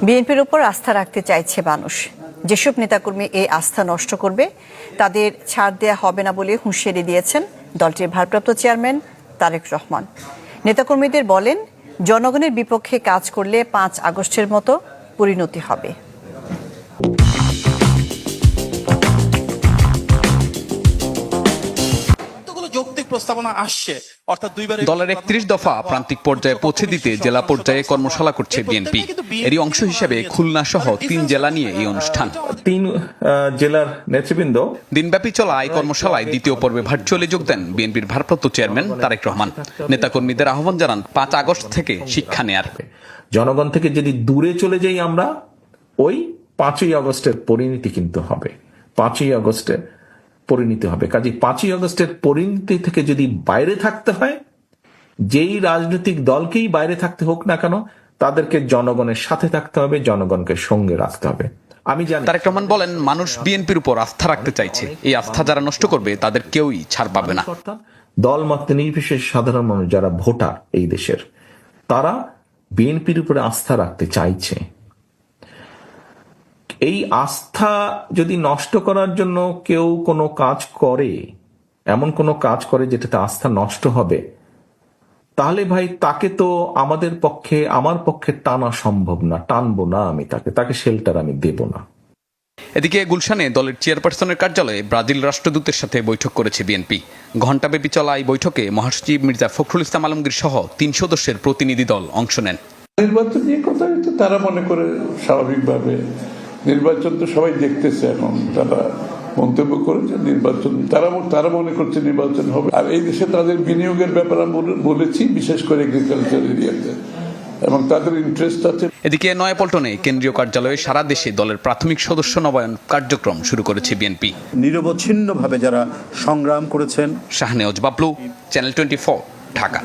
বিএনপির উপর আস্থা রাখতে চাইছে মানুষ। যেসব নেতাকর্মী এই আস্থা নষ্ট করবে তাদের ছাড় দেয়া হবে না বলে হুঁশিয়ারি দিয়েছেন দলটির ভারপ্রাপ্ত চেয়ারম্যান তারেক রহমান। নেতাকর্মীদের বলেন, জনগণের বিপক্ষে কাজ করলে 5 আগস্টের মতো পরিণতি হবে। দলের 31 দফা প্রান্তিক পর্যায়ে পৌঁছে দিতে জেলা পর্যায়ে কর্মশালা করছে বিএনপি। এরই অংশ হিসেবে খুলনা সহ 3 জেলা নিয়ে এই অনুষ্ঠান। 3 জেলার নেতৃবৃন্দ দিনব্যাপী চলা এই কর্মশালায় দ্বিতীয় পর্বে ভার্চুয়ালি যোগ দেন বিএনপির ভারপ্রাপ্ত চেয়ারম্যান তারেক রহমান। নেতাকর্মীদের আহ্বান জানান 5 আগস্ট থেকে শিক্ষা নেয়ার। জনগণ থেকে যদি দূরে চলে যাই আমরা, ওই 5ই আগস্টের পরিণতি কিন্তু হবে। 5ই আগস্টের পরিণতি হবে। কাজে 5ই আগস্টের পরিণতি থেকে যদি বাইরে থাকতে হয়, যেই রাজনৈতিক দলকেই বাইরে থাকতে হোক না কেন, তাদেরকে জনগণের সাথে থাকতে হবে, জনগণকে সঙ্গে রাখতে হবে। আমি জানি। তারেক রহমান বলেন, মানুষ বিএনপির উপর আস্থা রাখতে চাইছে। এই আস্থা যারা নষ্ট করবে তাদের কেউই ছাড় পাবে না। দল মত নির্বিশেষে সাধারণ মানুষ যারা ভোটার এই দেশের, তারা বিএনপির উপরে আস্থা রাখতে চাইছে। এই আস্থা যদি নষ্ট করার জন্য কেউ কোনো কাজ করে, এমন কোনো কাজ করে যেটাতে আস্থা নষ্ট হবে, তাহলে ভাই তাকে তো আমার পক্ষে টানা সম্ভব না, টানবো না আমি তাকে শেল্টার আমি দেব না। এদিকে গুলশানে দলের চেয়ারপারসনের কার্যালয়ে ব্রাজিল রাষ্ট্রদূতের সাথে বৈঠক করেছে বিএনপি। ঘণ্টাব্যাপী চলা এই বৈঠকে মহাসচিব মির্জা ফখরুল ইসলাম আলমগীর সহ 3 সদস্যের প্রতিনিধি দল অংশ নেন। নির্বাচন নিয়ে কথা হচ্ছে, তারা মনে করে স্বাভাবিকভাবে নির্বাচন তো সবাই দেখতেছে, এখন তারা মন্তব্য করেছে নির্বাচন, তারা মনে করছে নির্বাচন হবে। আর এই দেশে তাদের বিনিয়োগের ব্যাপারে বলেছি, বিশেষ করে এগ্রিকালচার এরিয়াতে, এবং তাদের ইন্টারেস্ট আছে। এদিকে নয়াপল্টনে কেন্দ্রীয় কার্যালয়ে সারা দেশে দলের প্রাথমিক সদস্য নবায়ন কার্যক্রম শুরু করেছে বিএনপি। নিরবচ্ছিন্নভাবে যারা সংগ্রাম করেছেন। শাহনেওয়াজ বাবলু, চ্যানেল 24, ঢাকা।